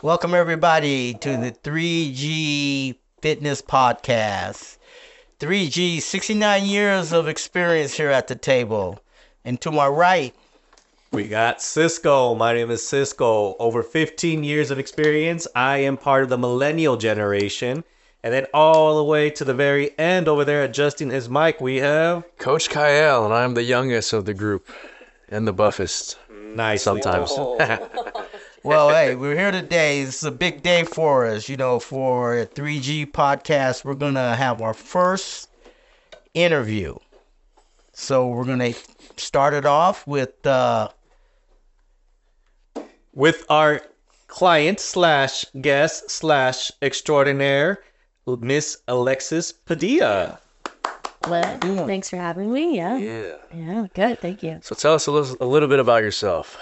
Welcome everybody to the 3G Fitness Podcast. 3G, 69 years of experience here at the table. And to my right, we got Cisco. My name is Cisco. Over 15 years of experience. I am part of the millennial generation. And then all the way to the very end over there adjusting his mic, we have Coach Kyle, and I'm the youngest of the group and the buffest. Nice. Sometimes. Well, hey, we're here today. It's a big day for us. You know, for a 3G podcast, we're going to have our first interview. So we're going to start it off with our client slash guest slash extraordinaire, Miss Alexis Padilla. Well, thanks for having me. Yeah, good. Thank you. So tell us a little bit about yourself.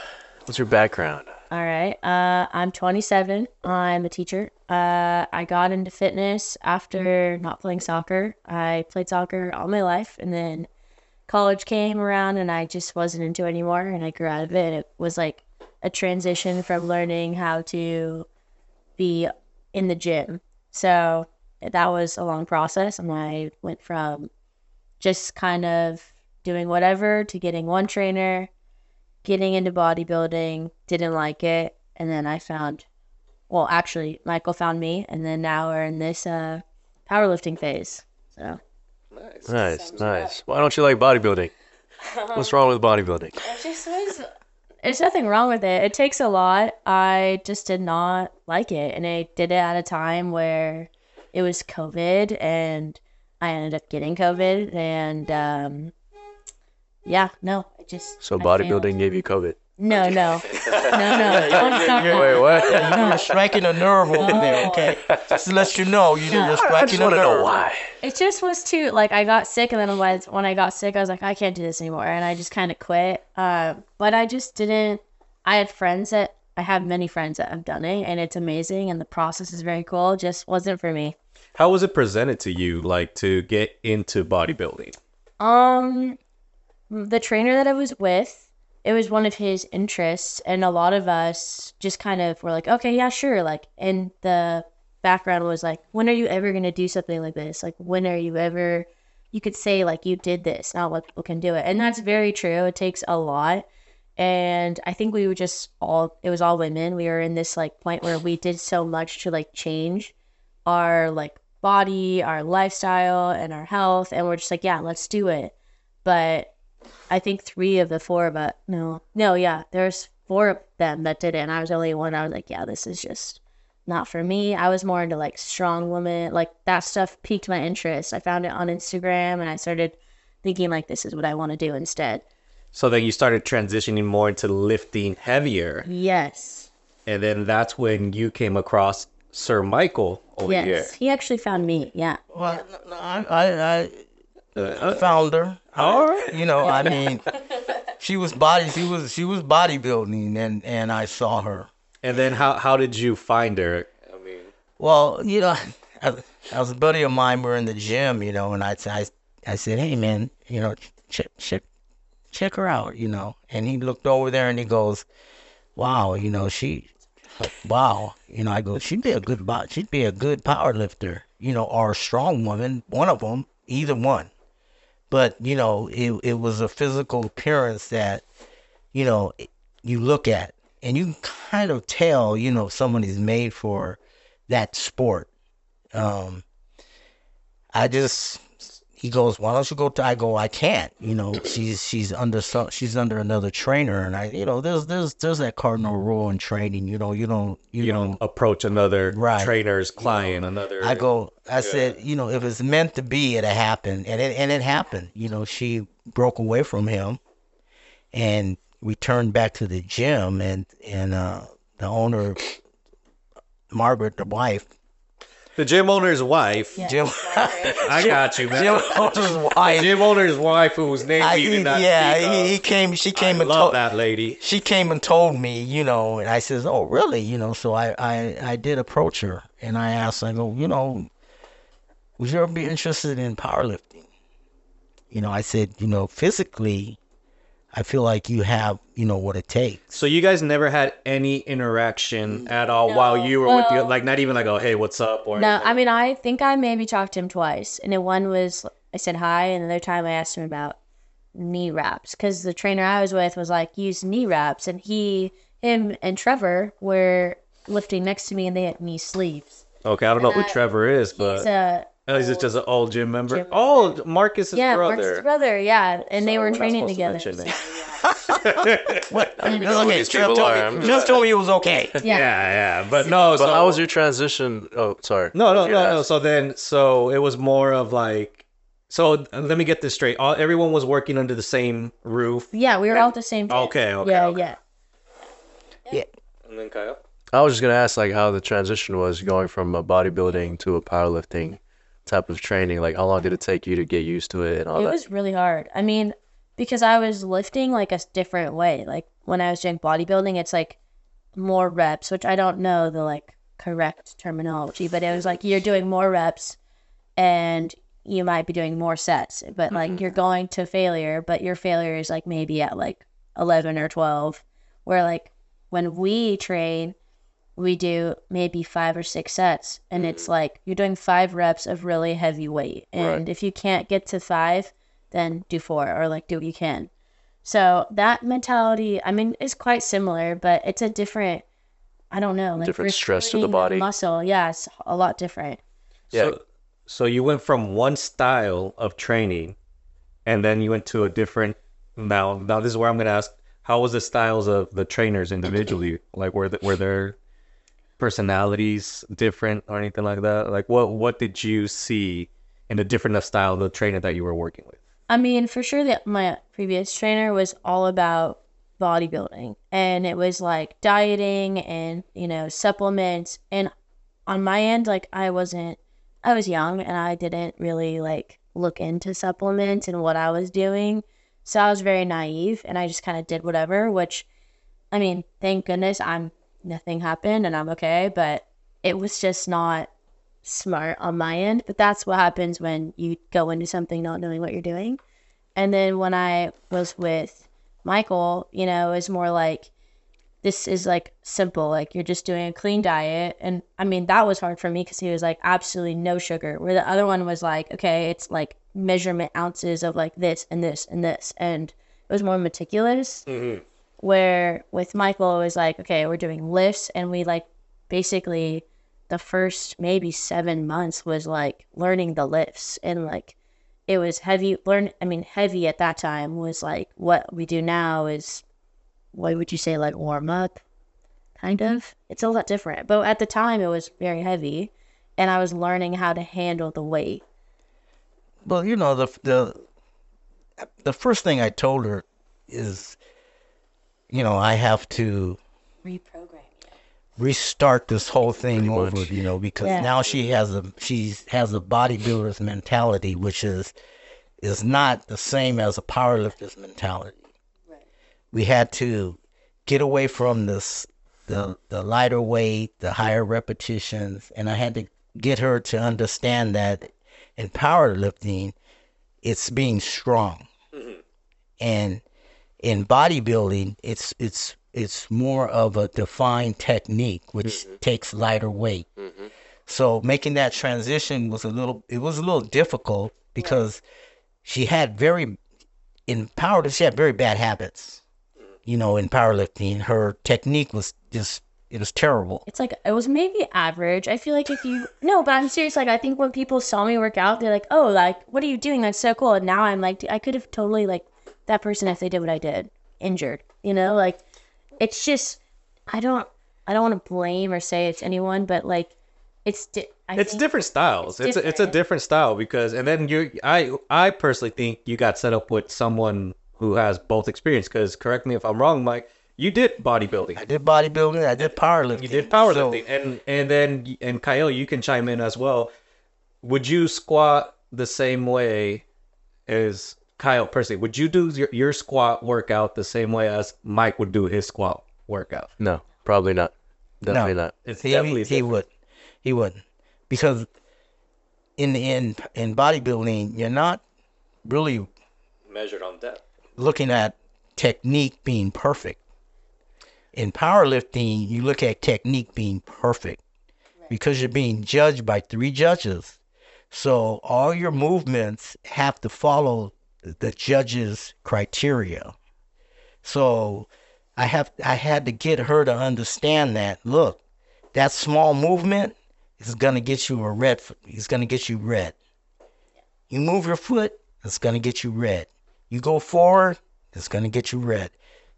What's your background? All right. I'm 27. I'm a teacher. I got into fitness after not playing soccer. I played soccer all my life, and then college came around, and I just wasn't into it anymore, and I grew out of it. And it was like a transition from learning how to be in the gym. So that was a long process, and I went from just kind of doing whatever to getting one trainer, getting into bodybuilding, didn't like it, and then Michael found me, and then now we're in this powerlifting phase. So Nice. Why don't you like bodybuilding? What's wrong with bodybuilding? There's nothing wrong with it. It takes a lot. I just did not like it, and I did it at a time where it was COVID, and I ended up getting COVID, and So bodybuilding gave you COVID? No. Wait, what? you're striking a nerve over there, okay? Just to let you know, you're striking a nerve. I don't know why. It just was too, I got sick, and then when I got sick, I was like, I can't do this anymore, and I just kind of quit. But I just didn't. I have many friends that have done it, and it's amazing, and the process is very cool. It just wasn't for me. How was it presented to you, to get into bodybuilding? The trainer that I was with, it was one of his interests, and a lot of us just kind of were like, okay, yeah, sure. And the background was like, when are you ever going to do something like this? When are you ever, you could say you did this, not a lot of people can do it. And that's very true. It takes a lot. And I think we were it was all women. We were in this point where we did so much to change our body, our lifestyle, and our health. And we're just yeah, let's do it. But I think 3 of the 4 of us, there's 4 of them that did it, and I was the only one. I was yeah, this is just not for me. I was more into strong women, that stuff piqued my interest. I found it on Instagram, and I started thinking this is what I want to do instead. So then you started transitioning more into lifting heavier. Yes. And then that's when you came across Sir Michael over here. Yes, he actually found me, yeah. Well, I found her. All right. I mean, she was bodybuilding, and I saw her. And then how did you find her? Well, I was a buddy of mine. We're in the gym, and I said, hey man, check her out, And he looked over there and he goes, wow, I go, she'd be a good power lifter, or a strong woman, one of them, either one. But, it was a physical appearance that, you look at, and you can kind of tell, somebody's made for that sport. He goes, why don't you go to, I go, I can't, she's under another trainer. And there's that cardinal rule in training, you don't approach another trainer's client, I said, if it's meant to be, it'll happen. And it happened. She broke away from him and returned back to the gym, and the owner, Margaret, the wife, the gym owner's wife. Yeah. Jim, I got you, man. Jim owner's wife. Gym owner's wife, who was named. He came. She came and told that lady. She came and told me, and I says, oh really, So I did approach her, and I asked, I go, would you ever be interested in powerlifting? I said, physically, I feel like you have, what it takes. So you guys never had any interaction at all while you were with the, like, not even like, oh, hey, what's up? Or No, anything? I mean, I think I maybe talked to him twice. And then one was, I said hi. And the other time I asked him about knee wraps. Because the trainer I was with was like, use knee wraps. And him and Trevor were lifting next to me and they had knee sleeves. Okay, I don't know who Trevor is, but He's a he's just an old gym member. gym Oh, Marcus's yeah, brother. Mark's brother, yeah. And they were We're not training supposed to together. mention it. What? Okay, these people are. I'm just- Trev told me it was okay. Yeah. Yeah, but no. But So, how was your transition? Oh, sorry. no. So it was more of like. So let me get this straight. Everyone was working under the same roof. Yeah, we were all at the same time. Okay. Yeah. Yeah. And then Kyle. I was just gonna ask like how the transition was going from a bodybuilding to a powerlifting type of training. Like how long did it take you to get used to it and all It that? was really hard. I mean, because I was lifting like a different way. Like when I was doing bodybuilding, it's like more reps, which I don't know the like correct terminology, but it was like you're doing more reps and you might be doing more sets, but like you're going to failure, but your failure is like maybe at like 11 or 12, where like when we train, we do maybe 5 or 6 sets, and it's like you're doing 5 reps of really heavy weight, and if you can't get to 5, then do 4 or like do what you can. So that mentality, I mean, is quite similar, but it's a different, I don't know, like Different stress to the recruiting body. muscle. Yeah, it's a lot different. Yeah. So you went from one style of training, and then you went to a different. Now this is where I'm gonna ask: how was the styles of the trainers individually? Like were their personalities different or anything like that? Like what did you see in the different style of the trainer that you were working with? I mean, for sure that my previous trainer was all about bodybuilding, and it was like dieting and, supplements. And on my end, like I was young and I didn't really like look into supplements and what I was doing. So I was very naive and I just kind of did whatever, which, I mean, thank goodness nothing happened and I'm okay, but it was just not smart on my end. But that's what happens when you go into something not knowing what you're doing. And then when I was with Michael, it was more like, this is like simple, like you're just doing a clean diet. And I mean, that was hard for me because he was like absolutely no sugar, where the other one was like, okay, it's like measurement ounces of like this and this and this. And it was more meticulous. Where with Michael, it was like, okay, we're doing lifts, and we like basically the first maybe 7 months was like learning the lifts, and like it was heavy. Heavy at that time was like what we do now is, what would you say, like warm up, kind of. It's a lot different, but at the time it was very heavy, and I was learning how to handle the weight. Well, the first thing I told her is, I have to Reprogram. restart this whole thing Pretty over, much. because Yeah. now she has a bodybuilder's mentality, which is not the same as a powerlifter's mentality. Right. We had to get away from the lighter weight, the higher repetitions, and I had to get her to understand that in powerlifting, it's being strong, and in bodybuilding, it's more of a defined technique, which takes lighter weight. So making that transition was a little difficult because she had very bad habits. In powerlifting, her technique was it was terrible. It's like, it was maybe average. I feel like no, but I'm serious. Like, I think when people saw me work out, they're like, oh, like, what are you doing? That's so cool. And now I'm like, I could have totally, like, that person, if they did what I did, injured, like, it's just, I don't want to blame or say it's anyone, but like, it's Different styles. It's a different. different style because, and then I personally think you got set up with someone who has both experience. Because correct me if I'm wrong, Mike, you did bodybuilding. I did bodybuilding. I did powerlifting. You did powerlifting, and Kyle, you can chime in as well. Would you squat the same way as Kyle personally? Would you do your squat workout the same way as Mike would do his squat workout? No, probably not. Definitely not. It's He definitely he wouldn't, because in bodybuilding, you're not really measured on depth. looking at technique being perfect. In powerlifting, you look at technique being perfect because you're being judged by 3 judges. So all your movements have to follow the judges' criteria. So I had to get her to understand that, look, that small movement is going to get you a red. It's going to get you red. You move your foot, it's going to get you red. You go forward, it's going to get you red.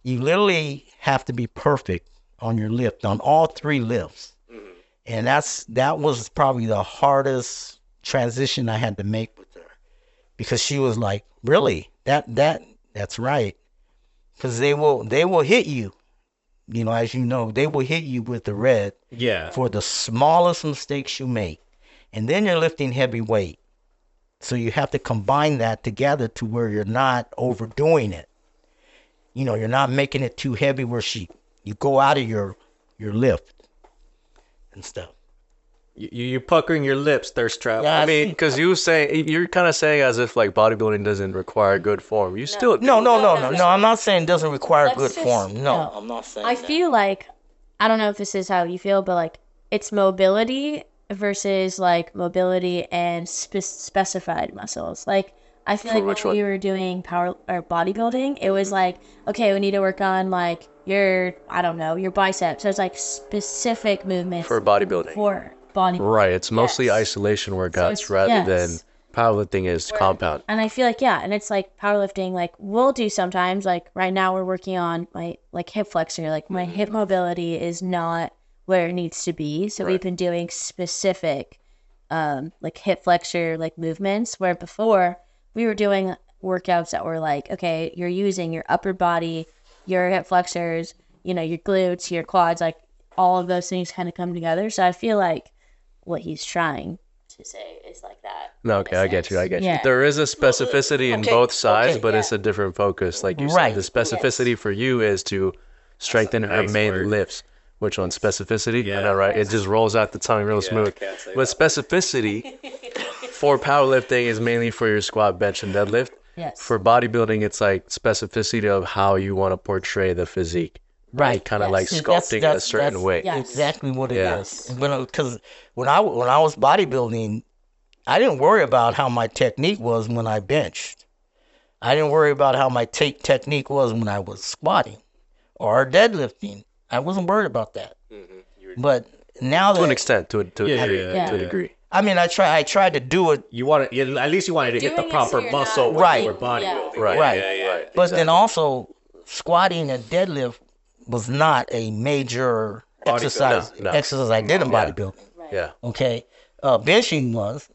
You literally have to be perfect on your lift, on all 3 lifts. And that was probably the hardest transition I had to make with her, because she was like, really, that's right. Because they will hit you, as you know, they will hit you with the red for the smallest mistakes you make. And then you're lifting heavy weight. So you have to combine that together to where you're not overdoing it. You're not making it too heavy where you go out of your lift and stuff. You're puckering your lips, thirst trap. Yeah, I mean, because you're kind of saying as if like bodybuilding doesn't require good form. You still do. No. I'm not saying it doesn't require Let's good just- form. No, no. I'm not saying I that. feel like, I don't know if this is how you feel, but like it's mobility versus like mobility and specified muscles. Like I feel like which when we one? were doing power or bodybuilding, it was like, okay, we need to work on like your biceps. There's like specific movements For bodybuilding. for bodybuilding. Right. It's mostly Yes. isolation workouts it's- rather yes. than powerlifting is compound. And I feel like, and it's like powerlifting, like we'll do sometimes, like right now we're working on my like hip flexor, like my hip mobility is not where it needs to be. So we've been doing specific like hip flexor like movements, where before we were doing workouts that were like, okay, you're using your upper body, your hip flexors, your glutes, your quads, like all of those things kind of come together. So I feel like what he's trying to say is like that. No, okay, I get you. Yeah. There is a specificity in Okay, both sides, okay. but it's a different focus. Like you Right. said, the specificity for you is to strengthen her nice main word. lifts. Which one? Specificity? Yeah. I know, right? It just rolls out the tongue real smooth. can't say But specificity for powerlifting is mainly for your squat, bench, and deadlift. Yes. For bodybuilding, it's like specificity of how you want to portray the physique. Right. Kind of Yes. like See, sculpting in a certain way. Yeah. Exactly what it Yeah. is. Because when I was bodybuilding, I didn't worry about how my technique was when I benched. I didn't worry about how my technique was when I was squatting or deadlifting. I wasn't worried about that. But now To an that extent, to a degree. I mean, I tried to do it You want it, at least you wanted to hit the Doing it proper so you're muscle not- Right. for bodybuilding. Right. right. But then also, squatting and deadlift was not a major exercise No. exercise I did in bodybuilding. Yeah. Okay, benching was,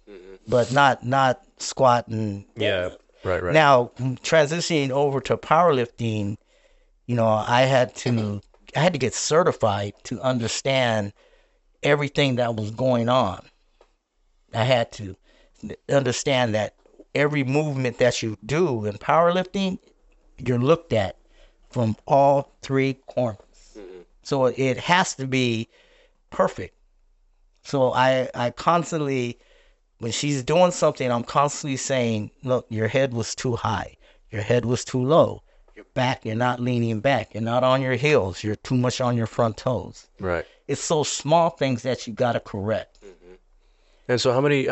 but not squatting. Yeah. Right. Now transitioning over to powerlifting, I had to get certified to understand everything that was going on. I had to understand that every movement that you do in powerlifting, you're looked at from all 3 corners. So it has to be perfect. So I constantly, when she's doing something, I'm constantly saying, look, your head was too high. Your head was too low. Your back, you're not leaning back. You're not on your heels. You're too much on your front toes. Right. It's those small things that you got to correct. And so, how many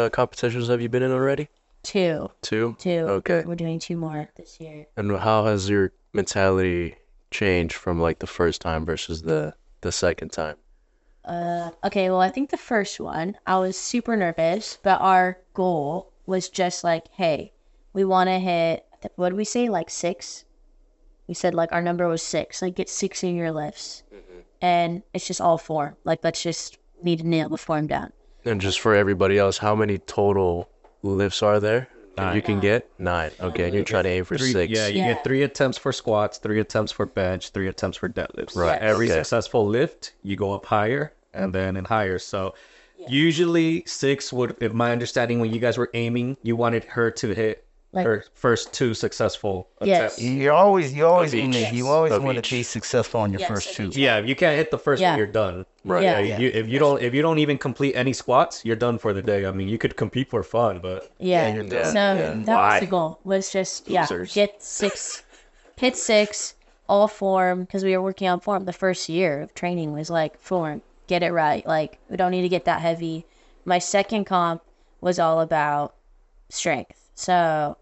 competitions have you been in already? 2. 2. 2. Okay. We're doing 2 more this year. And how has your mentality changed from like the first time versus the second time? Okay, well, I think the first one, I was super nervous, but our goal was just like, hey, we want to hit, what did we say, like 6? We said like our number was 6, like get 6 in your lifts. And it's just all form. Like, let's just need to nail the form down. And just for everybody else, how many total lifts are there? 9. You can get 9. Okay, and you're trying to aim for 6. Yeah, you Yeah. get 3 attempts for squats, 3 attempts for bench, 3 attempts for deadlifts. Right, Every okay. successful lift, you go up higher and then in higher. So usually 6 would, if my understanding, when you guys were aiming, you wanted her to hit Like- her first 2 successful Yes. attempts. You always Of each. Of want to each. be successful on your Yes, first of 2. Yeah, if you can't hit the first Yeah. one, you're done. Right. Yeah. If you don't even complete any squats, you're done for the day. I mean, you could compete for fun, but Yeah. you're done. So Yeah. that Why? was the goal, was just, Losers. get 6 hit 6, all form, because we were working on form. The first year of training was like form, get it right. Like, we don't need to get that heavy. My second comp was all about strength. So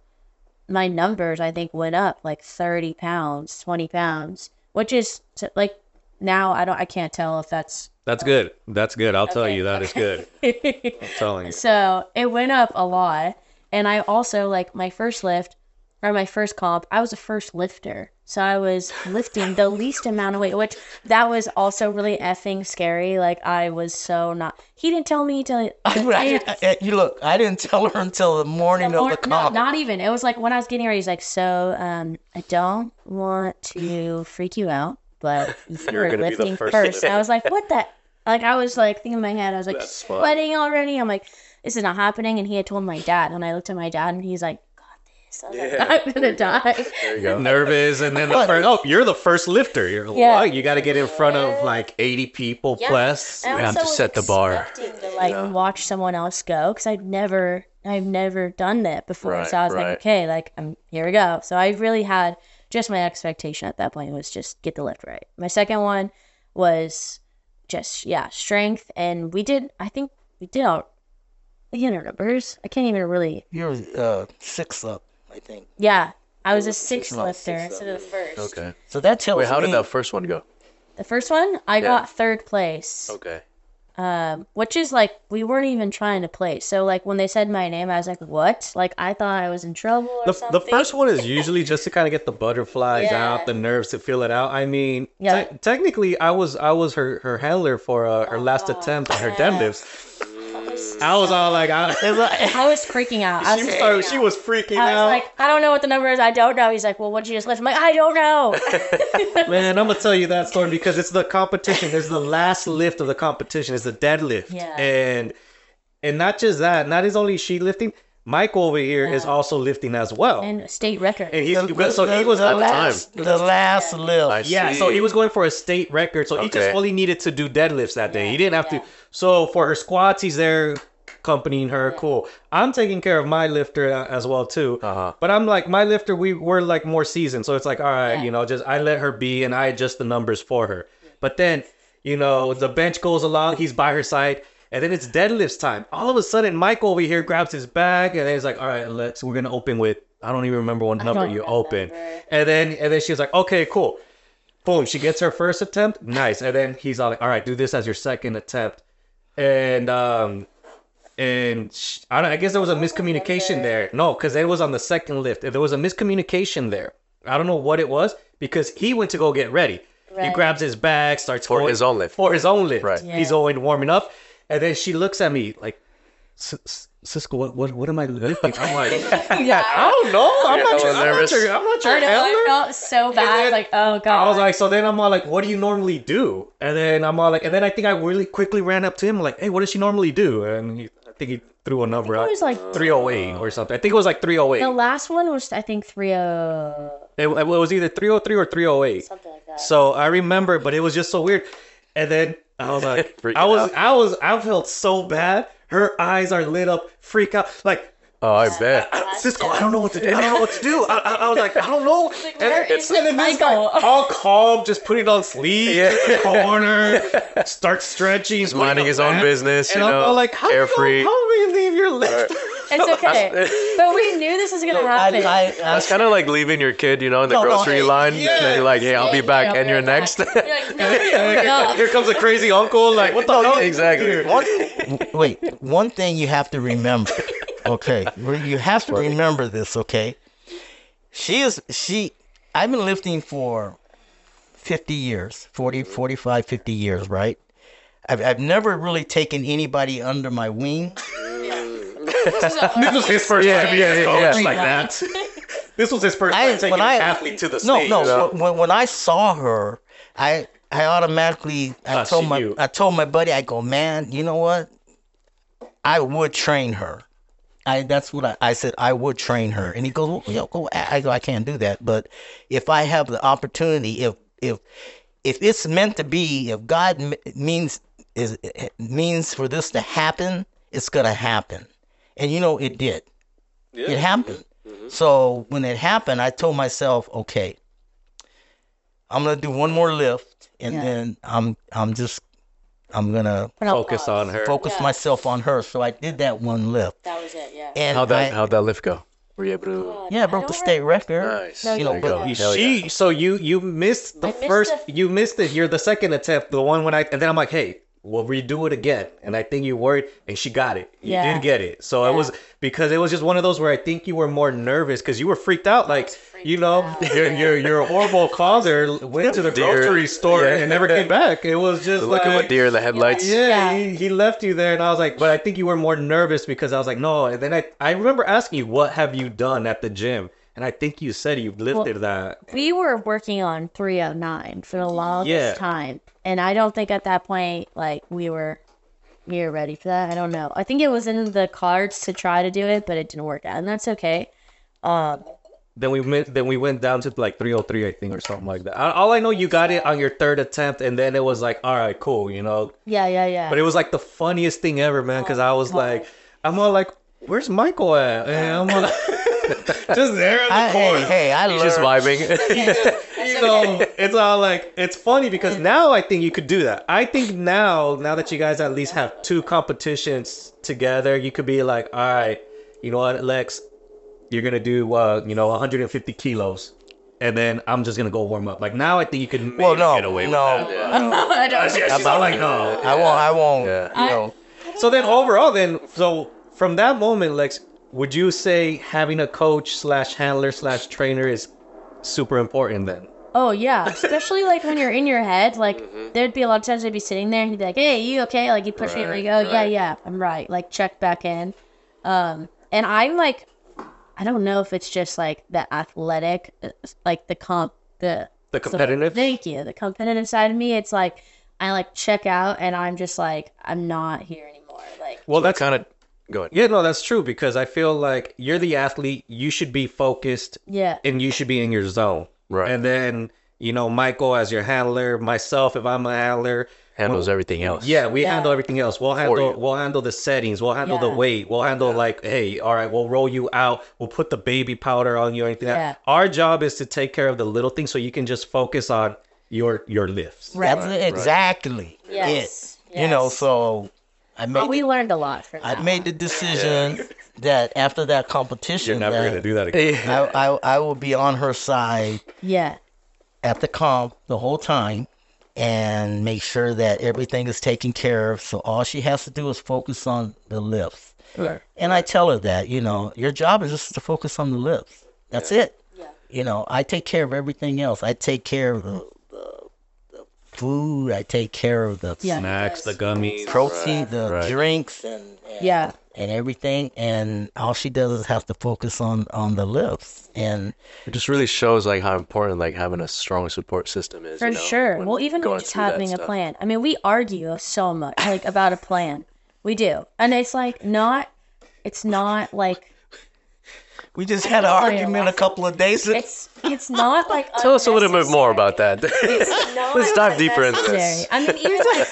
my numbers, I think, went up like 30 pounds, 20 pounds, which is like, now I can't tell if that's good. That's good. I'll tell Okay, you that is good. I'm telling you. So it went up a lot. And I also, like, my first lift or my first comp, I was a first lifter. So I was lifting the least amount of weight, which that was also really effing scary. Like, I was so not. He didn't tell me to. You look, I didn't tell her until the morning of the No, comp. not even. It was like when I was getting ready, he's like, so I don't want to freak you out, but you're gonna be the lifting first. first. And I was like, what the? Like, I was like thinking in my head, I was like, That's fun. sweating already. I'm like, this is not happening. And he had told my dad, and I looked at my dad, and he's like, got this. I was like, I'm gonna die. There you go. Nervous, and then you're the first lifter. You got to get in front of like 80 people Yeah. plus. And I We have also to was set the bar. expecting to like watch someone else go, because I've never done that before. Right, so I was right. like, okay, like here we go. So I really had just my expectation at that point was just get the lift right. My second one was just strength, and I think we did our numbers. I can't even really. You're 6 up, I think. Yeah, I was a sixth No, lifter 6 up, instead of the first. Okay. So that tells Wait, how me. did that first one go? The first one, I got third place. Okay. Which is like, we weren't even trying to place. So like when they said my name, I was like, what? Like, I thought I was in trouble or The something. first one is usually just to kind of get the butterflies Yeah. out, the nerves to feel it out. I mean, Yeah. technically, I was her handler for her last attempt at her deadlifts. I was all like, I was freaking out. she was freaking I was out. like, I don't know what the number is. I don't know. He's like, well, what'd you just lift? I'm like, I don't know. Man, I'm gonna tell you that story because it's the competition. It's the last lift of the competition. It's the deadlift. Yeah. And not just that. Not is only she lifting. Mike over here is also lifting as well. And state record. And he was the last lift. I yeah, see. so he was going for a state record. So he just Okay. only needed to do deadlifts that day. He didn't have to. So for her squats, he's there accompanying her. Cool. I'm taking care of my lifter as well too. Uh-huh. But I'm like, my lifter, we're like more seasoned. So it's like, all right, Yeah. just I let her be and I adjust the numbers for her. But then, the bench goes along. He's by her side. And then it's deadlifts time. All of a sudden, Mike over here grabs his bag and he's like, all right, we're going to open with, I don't even remember what number you open. And then she was like, okay, cool. Boom, she gets her first attempt. Nice. And then he's all like, all right, do this as your second attempt. And I guess there was a miscommunication there. No, because it was on the second lift. There was a miscommunication there. I don't know what it was because he went to go get ready. He Right. grabs his bag, starts For going- his own lift. For his own lift. Right. He's going warming up. And then she looks at me like, Cisco, what am I lifting? I'm like, I don't know. I'm not hella nervous. your I know, I handler. felt so bad. then Like, oh, God. I was like, so then I'm all like, what do you normally do? And then I'm all like, and then I think I really quickly ran up to him like, hey, what does she normally do? And I think he threw a number out. it was like 308 or something. I think it was like 308. the last one was, I think, 30, It was either 303 or 308. something like that. So I remember, but it was just so weird. And then I was like, Freaking I felt so bad. Her eyes are lit up, freak out. Like, Oh, I bet. Cisco, I don't know what to do. I was like, I don't know. where is then this Michael? guy, all calm, just putting on sleep, corner, start stretching, He's minding his own business, And I'm all like, carefree. how do you leave your lift? It's okay. But we knew this was going to happen. That's kind of like leaving your kid, in the No, grocery line. yeah. And you're like, hey, I'll be back, and you're next. You're like, no. Here comes a crazy uncle. Like, what the hell? Exactly. One thing you have to remember, okay? You have to remember this, okay? I've been lifting for 50 years, 40, 45, 50 years, right? I've never really taken anybody under my wing. This was his first time being a coach like that. This was his first time taking an athlete to the stage. No. When I saw her, I automatically I told my buddy, I go, man, you know what? I would train her. That's what I said. I would train her, and he goes, well, go. I go, I can't do that. But if I have the opportunity, if it's meant to be, if God means for this to happen, it's gonna happen. And it did. It happened. So when it happened, I told myself, okay, I'm gonna do one more lift, and Yeah. then I'm gonna Put on Focus pause. on her. focus Yeah. myself on her. So I did that one lift, That was it. Yeah. and How'd that lift go? Were you able to? yeah, I broke the state record. Nice. No, You know, you but didn't. Hell yeah. So you missed the I missed first. the- You missed it. You're the second attempt. The one when and then I'm like, hey, we'll redo it again. And I think you worried, and she got it. You Yeah. did get it. So it was because it was just one of those where I think you were more nervous because you were freaked out. Like your horrible father went to the Deer. grocery store Yeah. and never came back. It was just Look at like. what deer in the headlights. Yeah, Yeah. he left you there, and I was like, but I think you were more nervous because I was like, no. And then I remember asking you, what have you done at the gym? And I think you said you lifted that. We were working on 309 for the longest Yeah. time, and I don't think at that point like we were ready for that. I don't know. I think it was in the cards to try to do it, but it didn't work out, and that's okay. Then we went down to like 303, I think, or something like that. All I know, you got it on your third attempt, and then it was like, all right, cool, you know. Yeah. But it was like the funniest thing ever, man, because I was like, I'm all like, where's Michael at? And I'm all like, just there in the corner. Hey, I He's just learned. vibing. You know, it's all like, it's funny because now I think you could do that. I think now that you guys at least have two competitions together, you could be like, all right, you know what, Lex, you're gonna do 150 kilos, and then I'm just gonna go warm up. Like now I think you could maybe Well, no, get away with no, that. Yeah, she's all like, no. I won't. Yeah. You know, So then overall, so from that moment, Lex, would you say having a coach / handler / trainer is super important then? Oh yeah, especially like when you're in your head, like there'd be a lot of times I'd be sitting there and he'd be like, "Hey, you okay?" Like he'd push me, like, "Oh yeah, I'm right." Like check back in, and I'm like, I don't know if it's just like the athletic, like the competitive? Thank you, the competitive side of me. It's like I like check out and I'm just like I'm not here anymore. Like Well, that's Kind of going. yeah, no, that's true because I feel like you're the athlete. You should be focused, yeah, and you should be in your zone. Right. And then Michael as your handler, myself if I'm a handler. Handles everything else. Yeah, we Yeah. handle everything else. We'll handle the settings. We'll handle the Yeah. weight. We'll handle like, hey, all right, we'll roll you out. We'll put the baby powder on you or anything. Yeah. Our job is to take care of the little things so you can just focus on your lifts. that's exactly Yes, it. You know, yes. so But we learned a lot from I that. made the decision that after that competition, You're never that gonna do that again. I will be on her side Yeah, at the comp the whole time and make sure that everything is taken care of. So all she has to do is focus on the lifts. Sure. And I tell her that, your job is just to focus on the lifts. That's it. Yeah. I take care of everything else. I take care of the food. I take care of the Yeah. Snacks, the gummies. protein, the Right. drinks, Yeah. and everything. And all she does is have to focus on the lifts. And It just really shows like how important like having a strong support system is. For sure. when Well, even going just through that having a stuff. plan. I mean, we argue so much like about a plan. We do. And it's like it's not like we just had an argument a couple of days ago. it's not like Tell us a little bit more about that. not Let's dive deeper into this. unnecessary. I mean, even like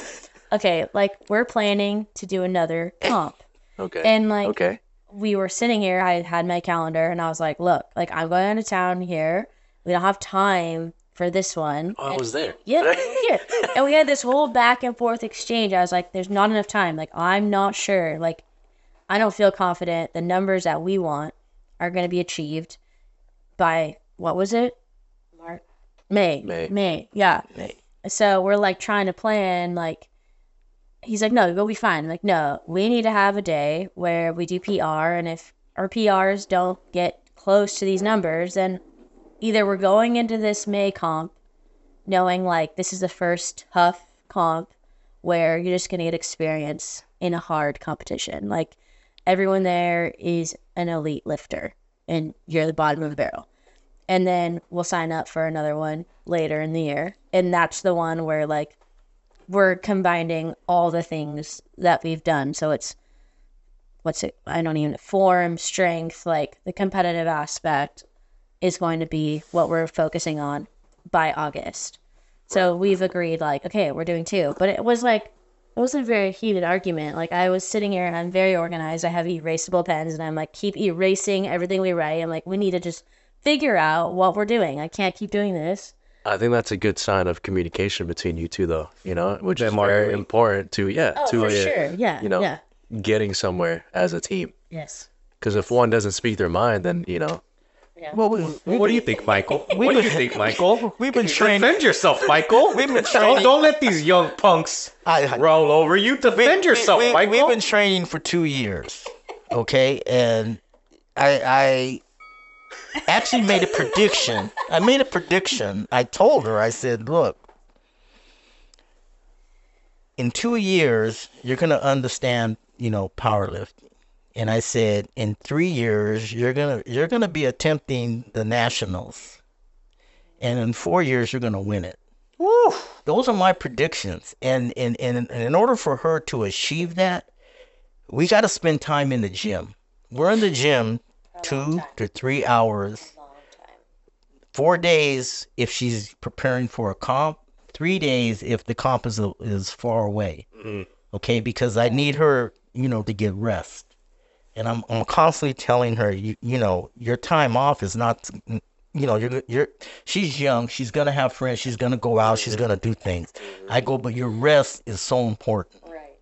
okay, like we're planning to do another comp. Okay. And like okay. we were sitting here, I had my calendar and I was like, look, like I'm going out of town here. We don't have time for this one. Oh, I was there. Yeah, here. And we had this whole back and forth exchange. I was like, there's not enough time. Like, I'm not sure. Like, I don't feel confident the numbers that we want are going to be achieved by, what was it? May. Yeah. May. So we're like trying to plan, like, he's like, no, you'll be fine. I'm like, no, we need to have a day where we do PR. And if our PRs don't get close to these numbers, then either we're going into this May comp knowing like this is the first tough comp where you're just going to get experience in a hard competition. Like everyone there is an elite lifter and you're the bottom of the barrel. And then we'll sign up for another one later in the year. And that's the one where like we're combining all the things that we've done. So it's form, strength, like the competitive aspect is going to be what we're focusing on by August. So we've agreed like, okay, we're doing 2. But it was a very heated argument. Like I was sitting here and I'm very organized. I have erasable pens and I'm like, keep erasing everything we write. I'm like, we need to just figure out what we're doing. I can't keep doing this. I think that's a good sign of communication between you two, though. You know, which That is Mark very agreed. important to Oh, for sure. Yeah. you know, Yeah. getting somewhere as a team. Yes. Because if one doesn't speak their mind, then you know. Yeah. Well, What do you think, Michael? What do you think, Michael? we've been training. Defend yourself, Michael. We've been Don't, training. don't let these young punks roll over you. Defend yourself, Michael. We've been training for 2 years, okay? And I actually made a prediction. I told her, I said, look, in 2 years, you're going to understand, powerlifting. And I said, in 3 years, you're gonna be attempting the nationals. And in 4 years, you're gonna win it. Woo! Those are my predictions. And in order for her to achieve that, we got to spend time in the gym. We're in the gym 2 to 3 hours, 4 days if she's preparing for a comp, 3 days if the comp is far away. Okay, because I need her, to get rest. And I'm constantly telling her, your time off is not, she's young, she's gonna have friends, she's gonna go out, she's gonna do things. I go, but your rest is so important. Right.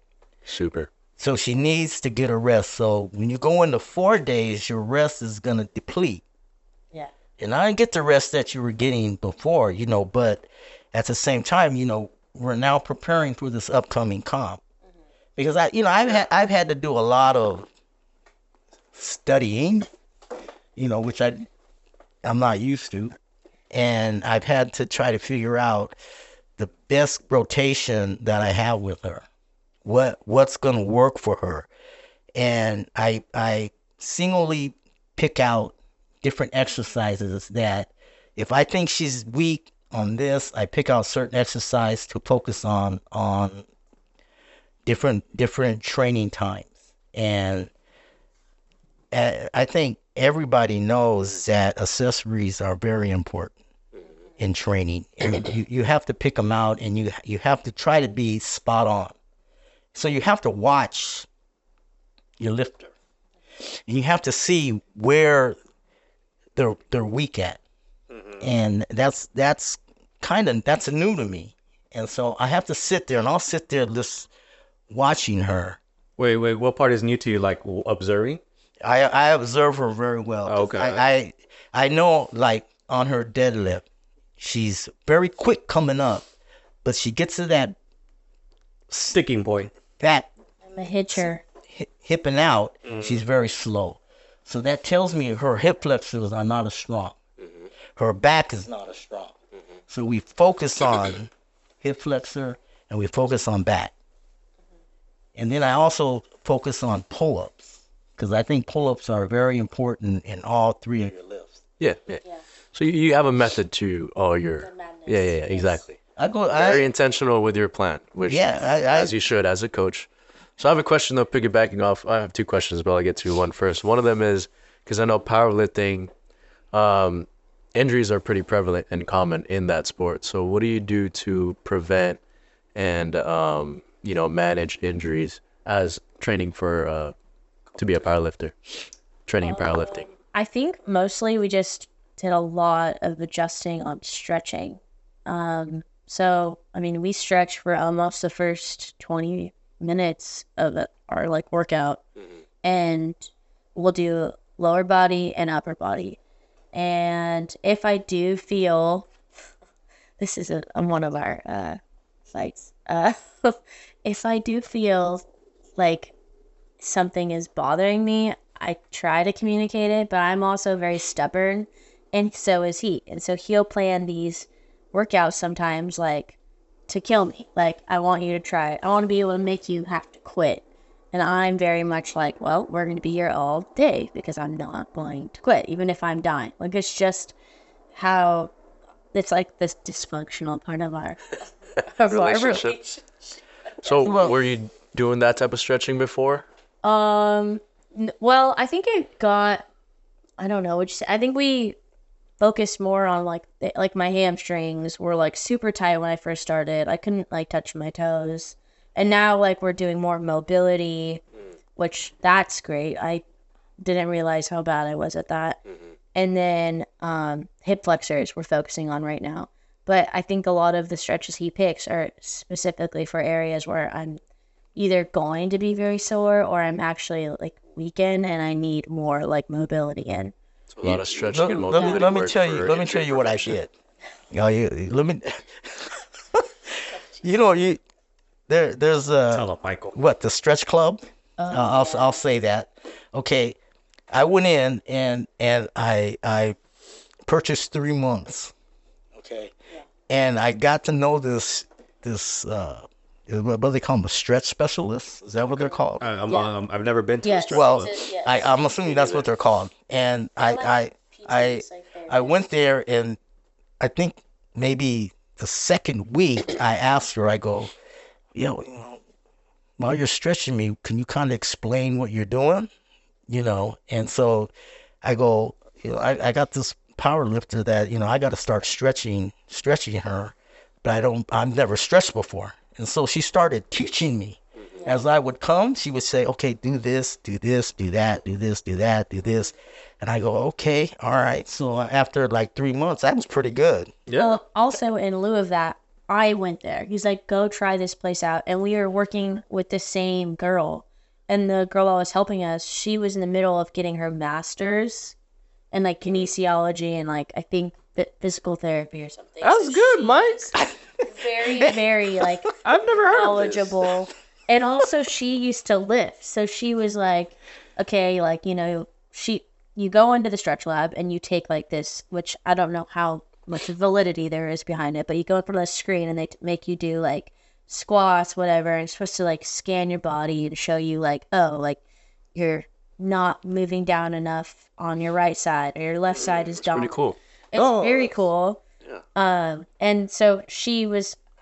Super. So she needs to get a rest. So when you go into 4 days, your rest is gonna deplete. Yeah. And I didn't get the rest that you were getting before, but at the same time, we're now preparing for this upcoming comp. Because I've had to do a lot of studying, which I'm not used to, and I've had to try to figure out the best rotation that I have with her, what's going to work for her, and I singly pick out different exercises that if I think she's weak on this, I pick out certain exercise to focus on different training times. And I think everybody knows that accessories are very important in training. And you have to pick them out, and you have to try to be spot on. So you have to watch your lifter. And you have to see where they're weak at. And that's new to me. And so I have to sit there, and I'll sit there just watching her. Wait, what part is new to you? Like observing? I observe her very well. Okay. I know, like, on her deadlift, she's very quick coming up, but she gets to that Sticking point. I'm a hitcher. hipping out, she's very slow. So that tells me her hip flexors are not as strong. Her back is not as strong. So we focus on hip flexor and we focus on back. And then I also focus on pull-ups, because I think pull-ups are very important in all 3 of your lifts. Yeah. So you have a method to all your. Yeah, exactly. Very intentional with your plan, which as you should as a coach. So I have a question though, piggybacking off. I have 2 questions, but I'll get to one first. One of them is, because I know powerlifting, injuries are pretty prevalent and common in that sport. So what do you do to prevent and manage injuries as training for to be a powerlifter, training in powerlifting? I think mostly we just did a lot of adjusting on stretching. So, we stretch for almost the first 20 minutes of our workout, and we'll do lower body and upper body. And if I do feel, this is on one of our sites, if I do feel like something is bothering me, I try to communicate it, but I'm also very stubborn, and so is he. And so he'll plan these workouts sometimes to kill me. I want you to try. I want to be able to make you have to quit. And I'm very much well, we're going to be here all day because I'm not going to quit, even if I'm dying. It's just how it's this dysfunctional part of our relationship. So were you doing that type of stretching before? Well, I think it got, I don't know, I think we focused more on my hamstrings were super tight when I first started. I couldn't touch my toes. And now we're doing more mobility, which that's great. I didn't realize how bad I was at that. And then hip flexors we're focusing on right now. But I think a lot of the stretches he picks are specifically for areas where I'm either going to be very sore or I'm actually like weakened and I need more like mobility in. So a lot of stretching and let mobility. me tell you what I did. Let me. There's Tell him, Michael. what, the stretch club. I'll say that. Okay, I went in and I purchased 3 months. Okay, and I got to know this what do they call them, a stretch specialist? Is that what they're called? I've never been to a Yes. stretch Well, club. I'm assuming that's what they're called. And I went there, and I think maybe the second week I asked her, I go, while you're stretching me, can you kind of explain what you're doing? And so I go, I got this power lifter that, I got to start stretching her, but I've never stretched before. And so she started teaching me. As I would come, she would say, okay, do this, do this, do that, do this, do that, do this. And I go, okay, all right. So after like 3 months, that was pretty good. Yeah. Well, also in lieu of that, I went there. He's like, go try this place out. And we were working with the same girl. And the girl that was helping us, she was in the middle of getting her master's in like kinesiology and like, I think physical therapy or something. That was good, Mike. Very, very like I've never heard of this. knowledgeable. And also she used to lift. So she was like, okay, like, you go into the stretch lab and you take like this, which I don't know how much validity there is behind it, but you go in front of the screen and they make you do like squats, whatever, and it's supposed to like scan your body to show you like, oh, like you're not moving down enough on your right side or your left side is down. Pretty cool. It's very cool. And so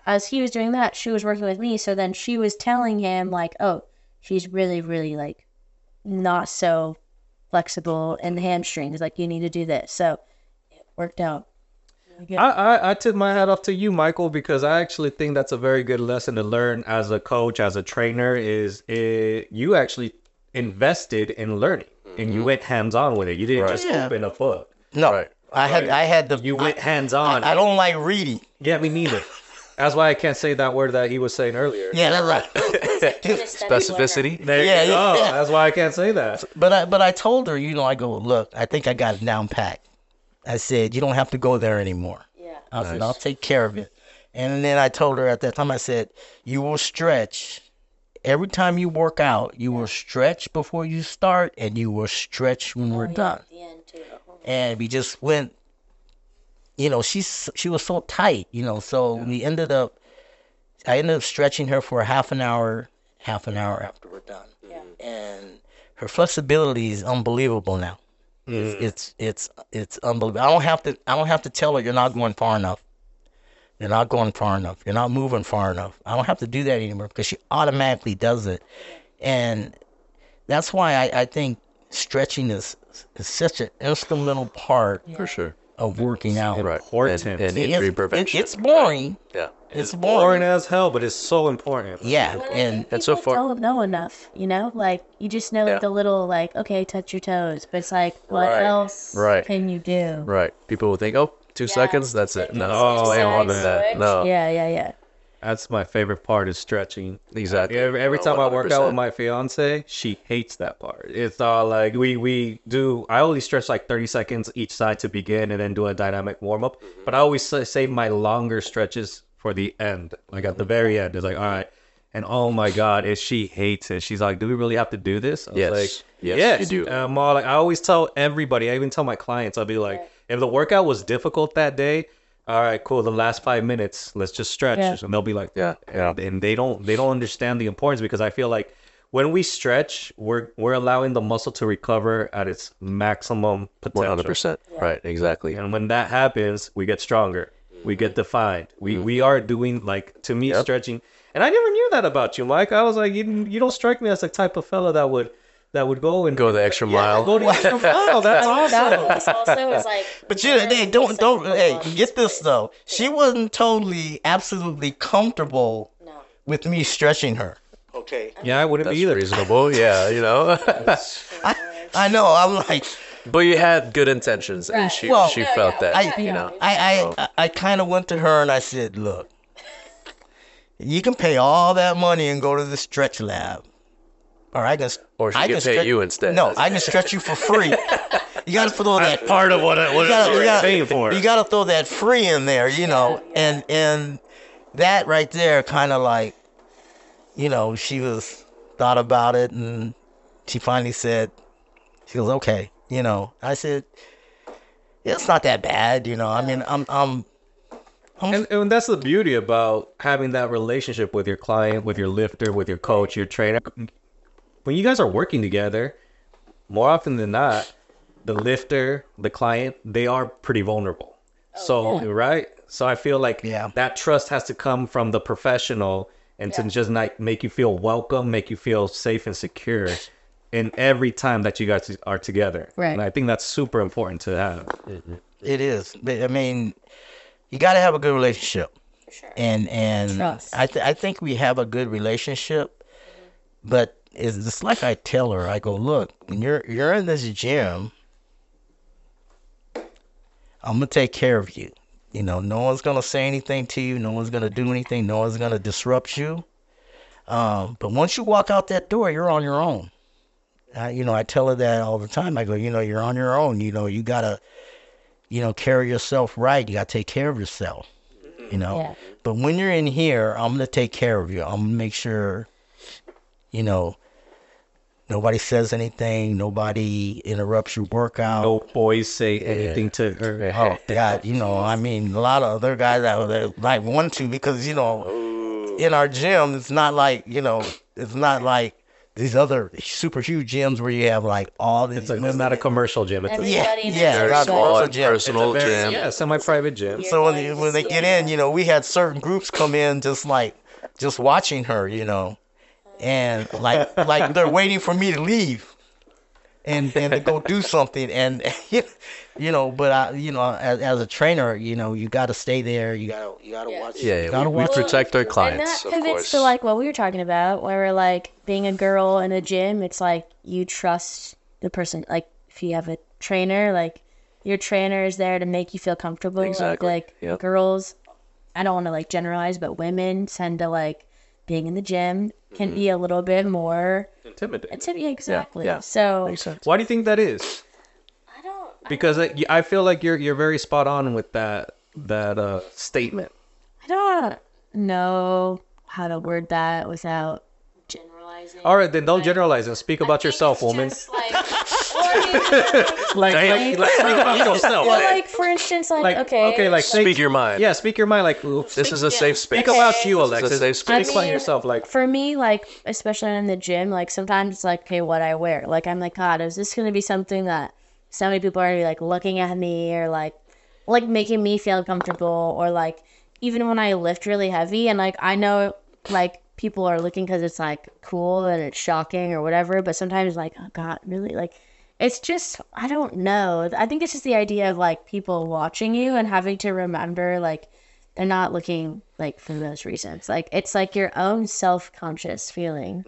as he was doing that, she was working with me. So then she was telling him like, oh, she's really, really like not so flexible in the hamstrings. Like you need to do this. So it worked out. I tip my hat off to you, Michael, because I actually think that's a very good lesson to learn as a coach, as a trainer. You actually invested in learning and you went hands on with it. You didn't just open a book. No, Right. I had the. You went hands on. I don't like reading. Yeah, me neither. That's why I can't say that word that he was saying earlier. Yeah, that's right. Specificity. There Yeah, you go. yeah. That's why I can't say that. But I told her, I go, look, I think I got it down packed. I said, you don't have to go there anymore. Yeah. I said, I'll take care of it. And then I told her at that time, I said, you will stretch. Every time you work out, you will stretch before you start, and you will stretch when we're done. At the end too. And we just went, she was so tight, so I ended up stretching her for half an hour after we're done. Yeah. And her flexibility is unbelievable now. It's unbelievable. I don't have to tell her you're not going far enough. You're not going far enough. You're not moving far enough. I don't have to do that anymore because she automatically does it. And that's why I think stretching is such an instrumental part For sure. of working out. Right. Important. And injury prevention. It's boring. Yeah. It's Boring boring. as hell, but it's so important. Yeah, and so far- don't know enough, like you just know Yeah. the little like, okay, touch your toes, but it's like, what Right. else Right. can you do? Right. People will think, 2 seconds, that's it. No, Oh, it's way more than Switch. that. No. Yeah. That's my favorite part is stretching. Exactly. Every time I work out 100%. with my fiance, she hates that part. It's all like I only stretch like 30 seconds each side to begin and then do a dynamic warm up. But I always save my longer stretches for the end, like at the very end. It's like, all right. And oh my God, she hates it. She's like, do we really have to do this? I was Yes. like, Yes, yes. you do. I always tell everybody, I even tell my clients, I'll be like, if the workout was difficult that day, all right, cool. The last 5 minutes, let's just stretch. Yeah. And they'll be like, Yeah. And they don't understand the importance because I feel like when we stretch, we're allowing the muscle to recover at its maximum potential. 100%. Right. Exactly. And when that happens, we get stronger. We get defined. We are doing, like, to me, stretching. And I never knew that about you, Mike. I was like, you don't strike me as the type of fella that would go and Go the extra mile. Go the extra mile. That's All awesome. that piece also is like, but hey, don't hey, get this though. She wasn't totally absolutely comfortable with me stretching her. Okay. Yeah, I wouldn't That's be either. reasonable. Yeah. I know. I'm like, But you had good intentions, and she felt that. I kind of went to her and I said, look, you can pay all that money and go to the stretch lab. Or she can pay you instead. No, I can stretch you for free. You got to throw that part of what I'm paying for. You got to throw that free in there, and that right there kind of like, she thought about it, and she finally said, she goes, okay, I said, it's not that bad, I mean, and that's the beauty about having that relationship with your client, with your lifter, with your coach, your trainer. When you guys are working together, more often than not, the lifter, the client, they are pretty vulnerable. Right? So I feel like that trust has to come from the professional and to just like make you feel welcome, make you feel safe and secure in every time that you guys are together. Right. And I think that's super important to have. It is. I mean, you got to have a good relationship. Sure. And trust. I think we have a good relationship, but it's like I tell her, I go, look, when you're in this gym, I'm gonna take care of you. No one's gonna say anything to you. No one's gonna do anything. No one's gonna disrupt you. But once you walk out that door, you're on your own. I tell her that all the time. I go, you're on your own. You gotta, carry yourself right. You gotta take care of yourself. Yeah. But when you're in here, I'm gonna take care of you. I'm gonna make sure, nobody says anything. Nobody interrupts your workout. No boys say anything to her. Oh God, I mean, a lot of other guys out there might want to, because in our gym, it's not like it's not like these other super huge gyms where you have like all this. It's not a commercial gym. It's not a commercial gym. Personal gym. Yeah, semi-private gym. So when they get in, we had certain groups come in just watching her, and like they're waiting for me to leave and to go do something, and but as a trainer, you got to stay there. You got to watch. Yeah, we protect our clients, and that pivots to like what we were talking about, where like being a girl in a gym, it's like you trust the person. Like if you have a trainer, like your trainer is there to make you feel comfortable. Exactly. Like girls, I don't want to like generalize, but women tend to like being in the gym can be a little bit more intimidating. Exactly. Yeah. So Makes sense. Why do you think that is? Because I feel like you're very spot on with that statement. I don't know how to word that without generalizing. All right, then don't generalize and speak about yourself, woman. Like for instance, speak your mind. Yeah, speak your mind. Like this is a safe space. Speak about you, Alexis. This is a safe space. Speak about yourself. Like for me, like especially in the gym, like sometimes it's like, okay, what I wear. Like I'm like, God, is this gonna be something that so many people are gonna be like looking at me or like making me feel comfortable, or like even when I lift really heavy and like I know like people are looking because it's like cool and it's shocking or whatever, but sometimes like, oh God, really, like it's just, I don't know. I think it's just the idea of like people watching you and having to remember like they're not looking like for those reasons. Like it's like your own self-conscious feeling.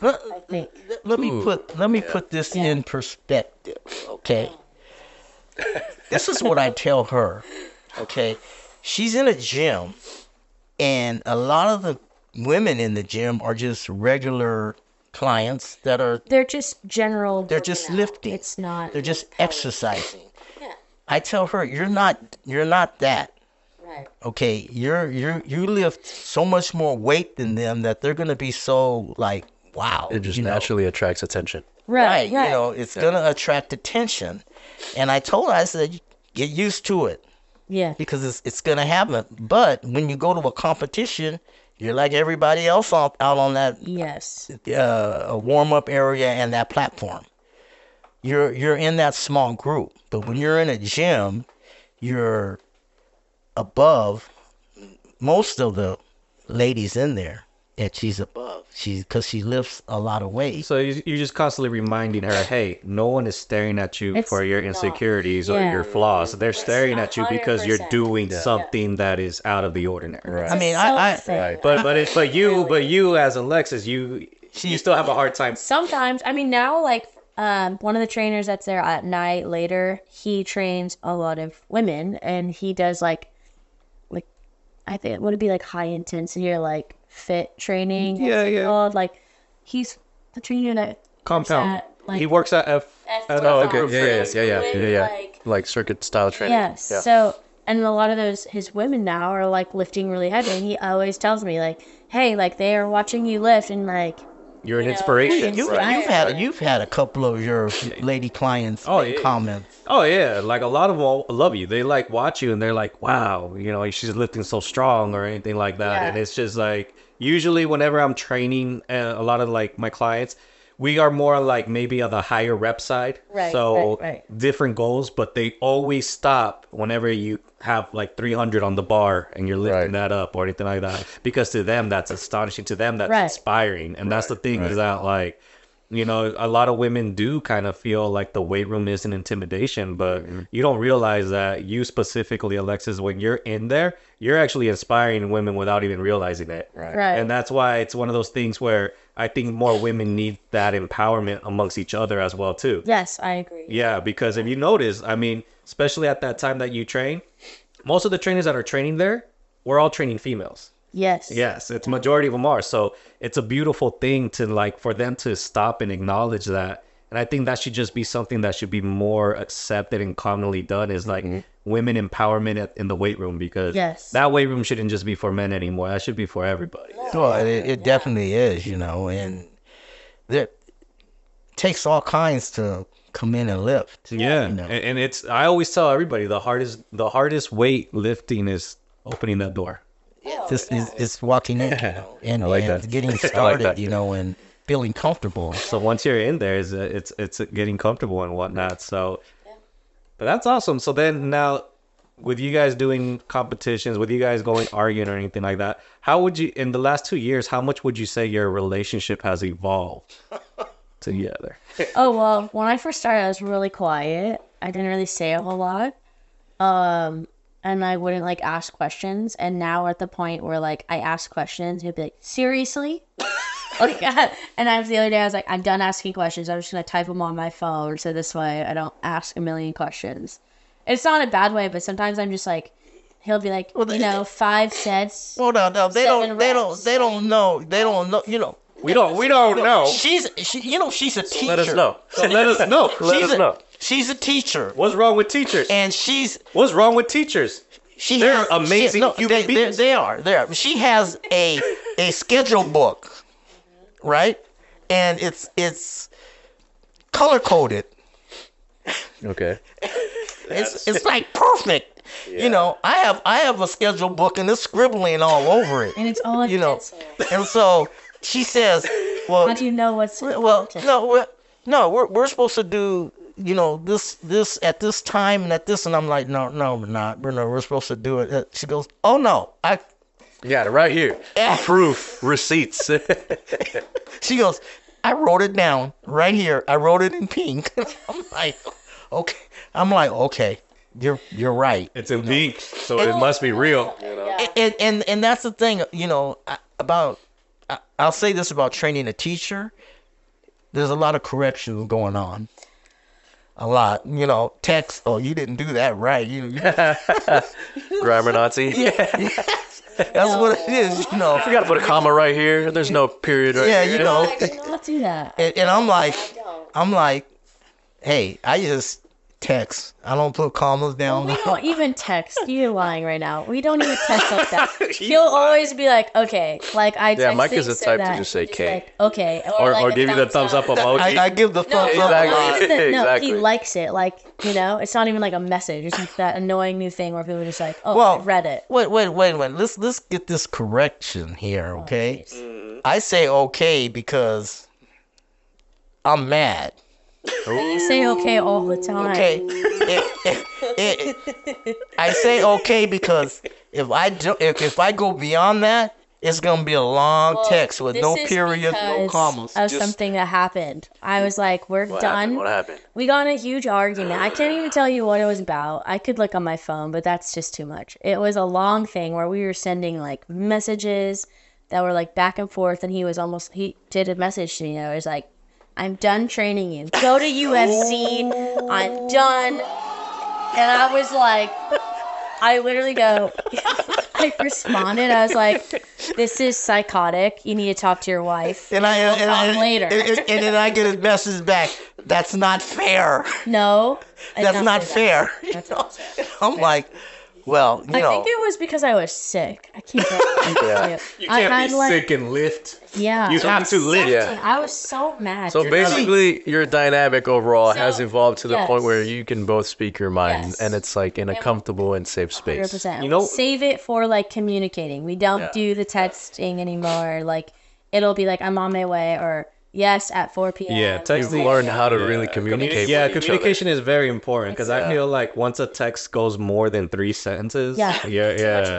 I think. Let me put this in perspective, okay? This is what I tell her, okay? She's in a gym, and a lot of the women in the gym are just regular clients that are... They're just general... They're just lifting. It's not... They're just exercising. Yeah. I tell her, you're not that. Right. Okay, you lift so much more weight than them that they're going to be so, like, wow. It just naturally attracts attention. Right. It's going to attract attention. And I told her, I said, get used to it. Yeah. Because it's going to happen. But when you go to a competition, you're like everybody else out on that warm-up area and that platform. You're in that small group. But when you're in a gym, you're above most of the ladies in there. That she's above. Because she lifts a lot of weight. So you're just constantly reminding her, hey, no one is staring at you for your insecurities or your flaws. They're staring at you because you're doing something that is out of the ordinary. Right. I mean, but you as Alexis, you still have a hard time. Sometimes, I mean, now like one of the trainers that's there at night later, he trains a lot of women, and he does like I think it would be like high intensity or like fit training. Yeah. Called. Like he's the trainer that Compound. At, like, He works at Oh, okay. Yeah. Like circuit style training. Yes. Yeah. So, and a lot of his women now are like lifting really heavy. And he always tells me like, hey, like they are watching you lift and like. You're an inspiration. You've had a couple of your lady clients comments. Oh yeah, like a lot of them love you. They like watch you and they're like, wow, she's lifting so strong or anything like that. Yeah. And it's just like usually whenever I'm training a lot of like my clients, we are more like maybe on the higher rep side. Right, So right. different goals, but they always stop whenever you have like 300 on the bar and you're lifting that up or anything like that. Because to them, that's astonishing. To them, that's inspiring. And that's the thing is that like, a lot of women do kind of feel like the weight room is an intimidation, but you don't realize that you specifically, Alexis, when you're in there, you're actually inspiring women without even realizing it. Right. And that's why it's one of those things where I think more women need that empowerment amongst each other as well, too. Yes, I agree. Yeah, because if you notice, I mean, especially at that time that you train, most of the trainers that are training there, we're all training females. Yes. Yes, it's majority of them are. So it's a beautiful thing to like for them to stop and acknowledge that. And I think that should just be something that should be more accepted and commonly done is like women empowerment in the weight room because that weight room shouldn't just be for men anymore. That should be for everybody. Well, it definitely is, and it takes all kinds to come in and lift. Yeah, and it's I always tell everybody the hardest weight lifting is opening that door. It's walking in, and, I like and that. getting started, and feeling comfortable. So once you're in there, it's getting comfortable and whatnot. So, but that's awesome. So then now, with you guys doing competitions, with you guys going arguing or anything like that, how would you in the last 2 years? How much would you say your relationship has evolved together? Oh well, when I first started, I was really quiet. I didn't really say a whole lot. And I wouldn't like ask questions. And now we're at the point where like I ask questions, he'll be like, seriously? And the other day I was like, I'm done asking questions. I'm just gonna type them on my phone so this way I don't ask a million questions. It's not in a bad way, but sometimes I'm just like, he'll be like, 5 sets. Well, no, they don't know. We don't know. She's a teacher. Let us know. Let us know. Let us know. She's a teacher. What's wrong with teachers? And what's wrong with teachers? They're amazing human beings. They are. She has a schedule book, right? And it's color coded. Okay. It's like perfect. Yeah. I have a schedule book and it's scribbling all over it. And it's all in pencil. And so she says, "Well, how do you know what's we're supposed to do." This at this time and at this, and I'm like, no, we're not. We're supposed to do it. She goes, oh no, Yeah, right here. Proof, receipts. She goes, I wrote it down right here. I wrote it in pink. I'm like, okay, you're right. It's in pink, so it must be real. And that's the thing, about. I'll say this about training a teacher. There's a lot of corrections going on. A lot, text. Oh, you didn't do that right. Grammar Nazi. That's what it is. I forgot to put a comma right here. There's no period right here. I do not do that. And I'm like, hey, I just text. I don't put commas down. We don't even text. You're lying right now. We don't even text like that. He'll always be like, okay. Like I text Mike is the so type to just say K. Like, okay. Or like give you the thumbs up emoji. I give the thumbs up. Exactly. No, he likes it. Like, it's not even like a message. It's like that annoying new thing where people are just like, I read it. Wait. Let's get this correction here, okay? I say okay because I'm mad. You say okay all the time. Okay. I say okay because if I go beyond that, it's gonna be a long text with no periods, no commas. Of something that happened. I was like, we're done. What happened? We got in a huge argument. I can't even tell you what it was about. I could look on my phone, but that's just too much. It was a long thing where we were sending like messages that were like back and forth, and he did a message to me. I was like, I'm done training you. Go to UFC. I'm done. And I was like, I literally go, I responded. I was like, this is psychotic. You need to talk to your wife. And we'll talk later. And then I get a message back. That's not fair. No. That's not fair. That's not fair. I'm like, well, I think it was because I was sick. I can't. You can't be sick and lift. Yeah. You have to lift. Yeah. I was so mad. So basically, your dynamic overall has evolved to the yes. point where you can both speak your mind, Yes. and it's like in a comfortable and safe space. 100%. You know- Save it for like communicating. We don't do the texting anymore. Like it'll be like I'm on my way or yes at 4 p.m. Yeah, You've texting. learned how to really communicate. Yeah, with each communication is very important because I Yeah. feel like once a text goes more than 3 sentences, Yeah. yeah,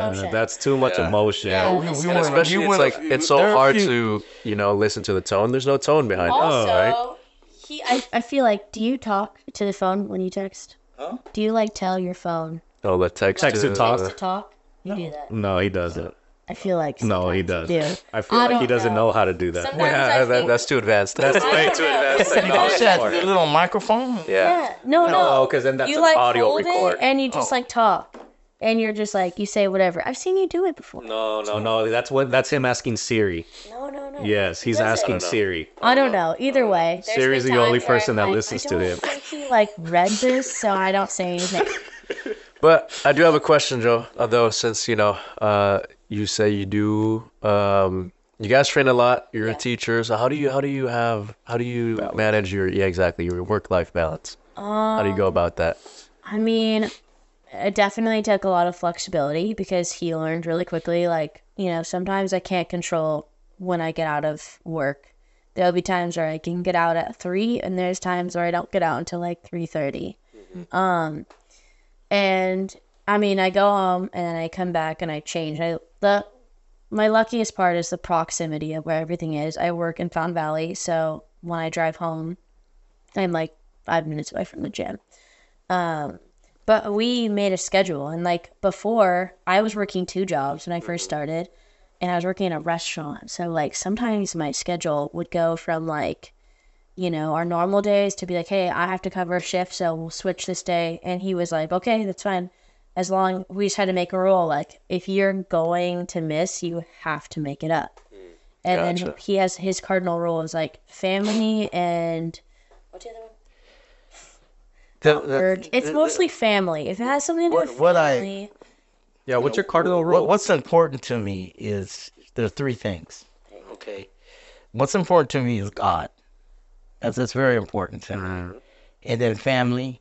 emotion. that's too much emotion. Yeah. other. And especially, it's like it's so hard to listen to the tone. There's no tone behind it. Also, right? I feel like, do you talk to the phone when you text? Huh? Do you like tell your phone Oh, the text to talk. to talk? You do that. No, he doesn't. I feel like No, he sometimes does. you do. I feel like he doesn't know how to do that. Sometimes I Yeah, think- that's too advanced. That's way too advanced. What's that little microphone? Yeah. No. No, 'cause then that's you an like audio hold record. it and you just like talk, and you're just like you say whatever. I've seen you do it before. No. That's him asking Siri. No. Yes, he's asking Siri. I don't know. Either way, there's Siri's been the only times where person I'm that like, listens I to don't him. think he like read this, so I don't say anything. But I do have a question, Joe. Although since you say you do, you guys train a lot. You're a teacher. So how do you manage your work-life balance? How do you go about that? I mean, it definitely took a lot of flexibility because he learned really quickly. Like, sometimes I can't control when I get out of work. There'll be times where I can get out at 3, and there's times where I don't get out until like 3:30. And I mean, I go home and I come back and I change. My luckiest part is the proximity of where everything is. I work in Fountain Valley, so when I drive home, I'm like 5 minutes away from the gym. But we made a schedule, and like before, I was working 2 jobs when I first started, and I was working in a restaurant. So like sometimes my schedule would go from like, our normal days to be like, hey, I have to cover a shift, so we'll switch this day. And he was like, okay, that's fine. As long we just had to make a rule, like if you're going to miss, you have to make it up. And then he has his cardinal rule is like family and what's the other one? It's mostly family. If it has something to do with family. Yeah, what's your cardinal rule? What's important to me is there are 3 things. Okay. What's important to me is God. That's very important to me. And then family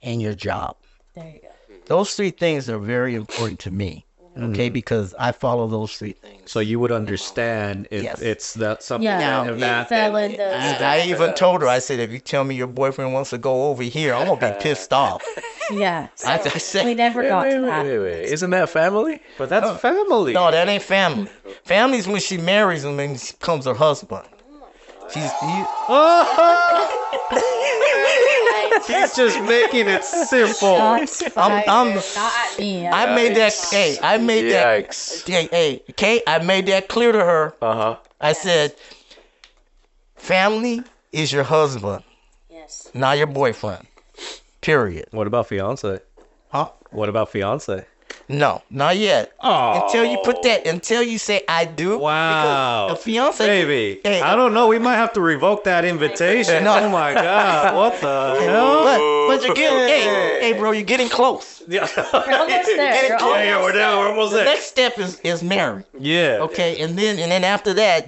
and your job. There you go. Those 3 things are very important to me. Okay, because I follow those 3 things. So you would understand if it's that something that Fell in those. I even told her, I said, if you tell me your boyfriend wants to go over here, I'm gonna be pissed off. Yeah. So I said, we never got to that. Wait. Isn't that family? But that's family. no, that ain't family. Family's when she marries him and she becomes her husband. He's just making it simple. Shots fired. I'm- Not at me. I made that. Hey, I made that. Yikes. Hey, Kate, I made that clear to her. I said, family is your husband, Yes. not your boyfriend. Period. What about fiance? Huh? What about fiance? No, not yet. Oh. Until you say I do. Wow. Because a fiance. Baby, Hey, I don't know. We might have to revoke that invitation. No. Oh my God. What the hell? but you're getting. Hey, bro, you're getting close. Yeah. You're almost there. You're Yeah, almost we're down. We're almost The there. next step is marriage. Yeah. Okay, and then after that,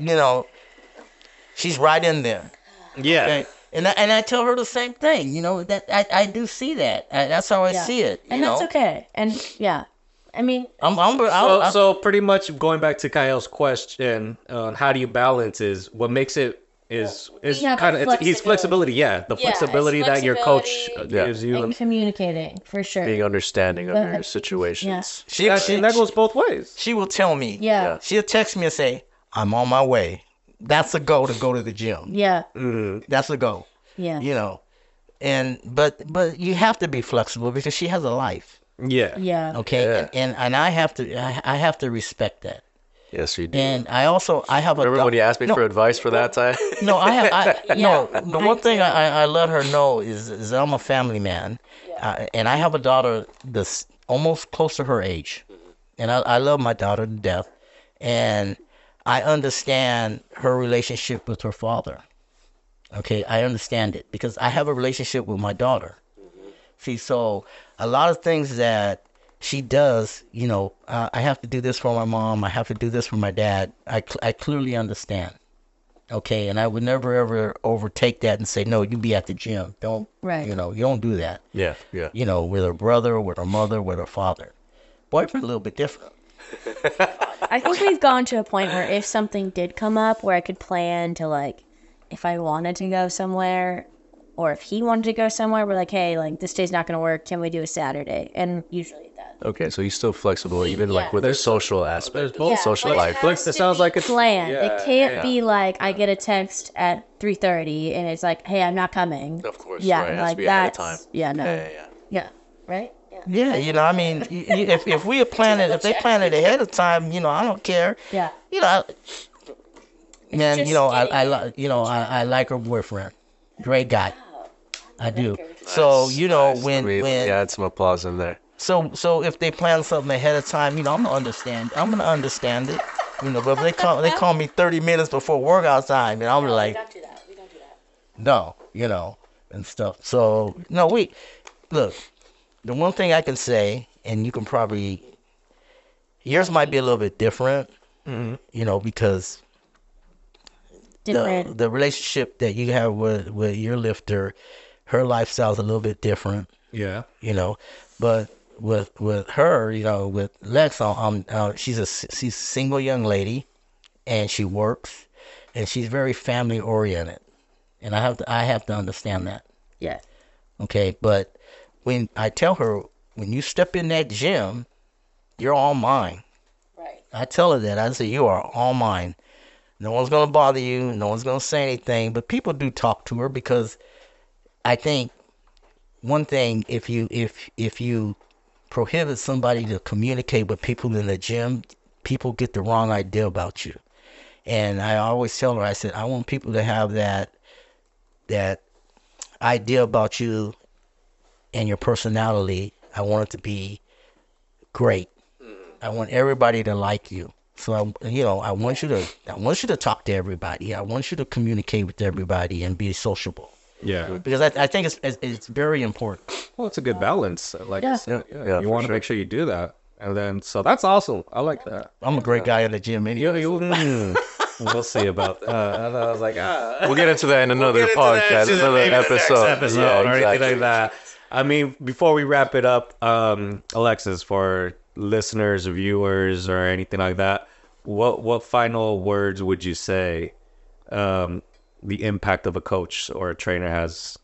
she's right in there. Yeah. Okay? And I tell her the same thing. That I do see that. That's how I see it. And that's okay. And yeah. I mean, So pretty much going back to Kyle's question on how do you balance is what makes it is Yeah, kind of he's flexibility. Yeah, the Yeah, it's flexibility that your coach flexibility. gives you. and communicating for sure. Being understanding of your But- situations. And that goes both ways. she will tell me. Yeah. She'll text me and say, I'm on my way. That's a go to go to the gym. Yeah. That's a go. Yeah. And but you have to be flexible because she has a life. Yeah. Yeah. Okay. Yeah. And I have to respect that. Yes, you do. And I have Remember when you asked me for advice for that time? No, no. The one thing I let her know is I'm a family man, and I have a daughter that's almost close to her age, and I love my daughter to death, and I understand her relationship with her father. Okay, I understand it because I have a relationship with my daughter. See, so a lot of things that she does, I have to do this for my mom. I have to do this for my dad. I clearly understand. Okay, and I would never ever overtake that and say, no, you be at the gym. Don't, Right. you don't do that. Yeah. With her brother, with her mother, with her father. Boyfriend, a little bit different. I think we've gone to a point where if something did come up where I could plan to, like, if I wanted to go somewhere or if he wanted to go somewhere, we're like, hey, like, this day's not going to work. Can we do a Saturday? And usually it does. Okay, so he's still flexible, even like with the social aspect. There's both social life. It sounds like it's planned. Yeah, it can't be like I get a text at 3:30 and it's like, hey, I'm not coming. Of course, Yeah, right. It has like to be ahead of that's time. yeah, no, Yeah. right. Yeah. Yeah, I mean, if we plan it, if they plan it ahead of time, I don't care. Yeah. Man, just I like her boyfriend. Great guy. I do. So, when add some applause in there. So if they plan something ahead of time, I'm gonna understand. I'm gonna understand it. But if they call me 30 minutes before workout time, and I'm like, We don't do that. no, and stuff. So no, look. The one thing I can say, and you can probably, yours might be a little bit different, because Different. the relationship that you have with your lifter, her lifestyle's a little bit different. Yeah. But with her, with Lex, she's a single young lady, and she works, and she's very family oriented, and I have to understand that. Yeah. Okay, but when I tell her, when you step in that gym, you're all mine. Right. I tell her that. I say, you are all mine. No one's going to bother you. No one's going to say anything. But people do talk to her because I think one thing, if you prohibit somebody to communicate with people in the gym, people get the wrong idea about you. And I always tell her, I said, I want people to have that idea about you and your personality. I want it to be great. I want everybody to like you. So I want you to talk to everybody. I want you to communicate with everybody and be sociable. Yeah. Because I think it's very important. Well, it's a good balance. Like, Yeah, you want to make sure you do that. And then, so that's awesome. I like that. I'm a great guy in the gym anyway. We'll see about that. And I was like, We'll get into that in another podcast, another episode. Or anything like that. I mean, before we wrap it up, Alexis, for listeners, viewers, or anything like that, what final words would you say the impact of a coach or a trainer has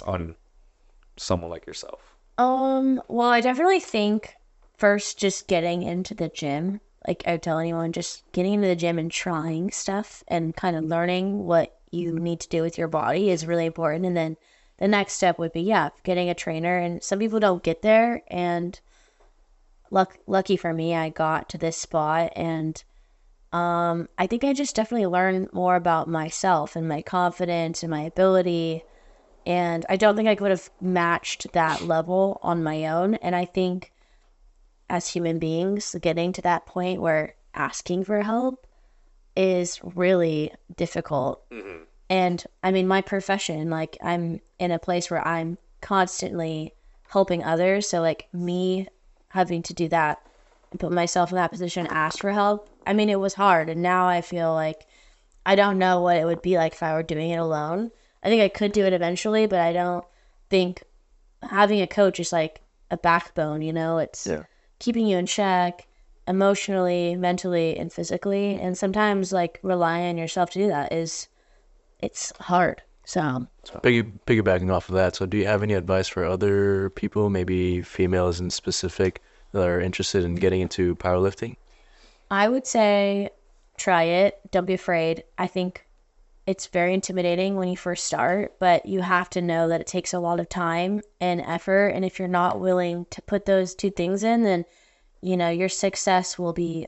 on someone like yourself? Well, I definitely think first just getting into the gym, like I would tell anyone, just getting into the gym and trying stuff and kind of learning what you need to do with your body is really important. And then the next step would be, getting a trainer. And some people don't get there. And lucky for me, I got to this spot. And I think I just definitely learned more about myself and my confidence and my ability. And I don't think I could have matched that level on my own. And I think as human beings, getting to that point where asking for help is really difficult. Mm-hmm. And I mean, my profession, like I'm in a place where I'm constantly helping others. So like me having to do that and put myself in that position, ask for help. I mean, it was hard. And now I feel like I don't know what it would be like if I were doing it alone. I think I could do it eventually, but I don't think having a coach is like a backbone, It's keeping you in check emotionally, mentally, and physically. And sometimes like relying on yourself to do that it's hard. So piggybacking off of that, so do you have any advice for other people, maybe females in specific, that are interested in getting into powerlifting? I would say try it. Don't be afraid. I think it's very intimidating when you first start, but you have to know that it takes a lot of time and effort. And if you're not willing to put those two things in, then, your success will be,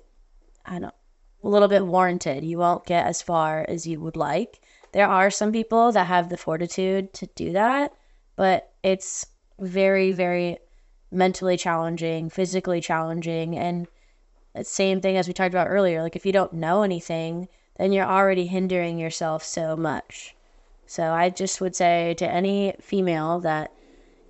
a little bit warranted. You won't get as far as you would like. There are some people that have the fortitude to do that, but it's very, very mentally challenging, physically challenging, and the same thing as we talked about earlier. Like, if you don't know anything, then you're already hindering yourself so much. So I just would say to any female that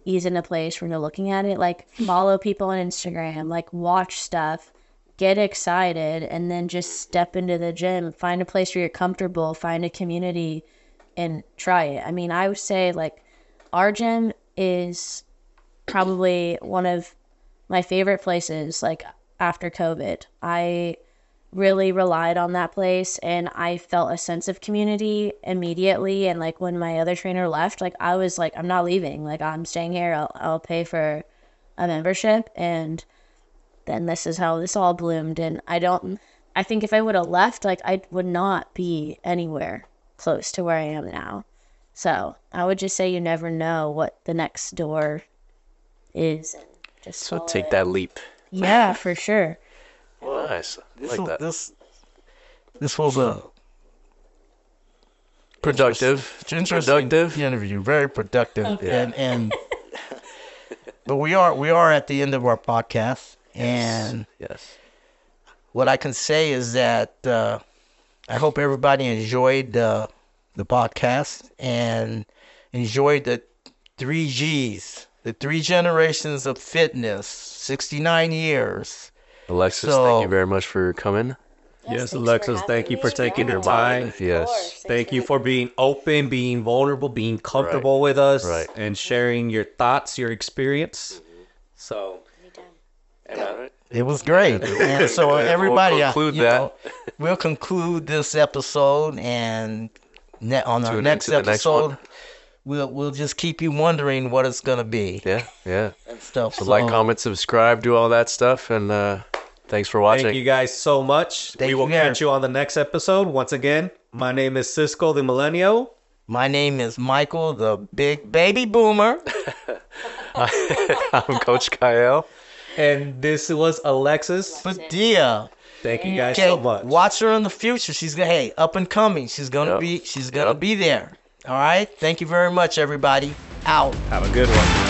is in a place where they're looking at it, like, follow people on Instagram, like, watch stuff, get excited, and then just step into the gym, find a place where you're comfortable, find a community, and try it. I mean, I would say, like, our gym is probably one of my favorite places, like, after COVID. I really relied on that place, and I felt a sense of community immediately. And like, when my other trainer left, like, I was like, I'm not leaving, like, I'm staying here. I'll pay for a membership. And then this is how this all bloomed. And I think if I would have left, like, I would not be anywhere close to where I am now. So I would just say you never know what the next door is, and just so take that leap. Yeah, for sure. Nice. This was a productive interview, very productive. Okay. And but we are at the end of our podcast, and yes, what I can say is that I hope everybody enjoyed the podcast and enjoyed the 3Gs, the 3 generations of fitness, 69 years. Alexis, thank you very much for coming. Yes, Alexis, thank you for taking your time. Yes. Thank you for being open, being vulnerable, being comfortable with us, and sharing your thoughts, your experience. So, it was great. And so everybody, we'll conclude this episode, and on our next episode, we'll just keep you wondering what it's gonna be. Yeah. And stuff. So like, comment, subscribe, do all that stuff, and thanks for watching. Thank you guys so much. We will catch you on the next episode. Once again, my name is Cisco the Millennial. My name is Michael the Big Baby Boomer. I'm Coach Kyle. And this was Alexis Padilla. Thank you guys so much. Watch her in the future. She's up and coming. She's gonna be there. All right. Thank you very much, everybody. Out. Have a good one.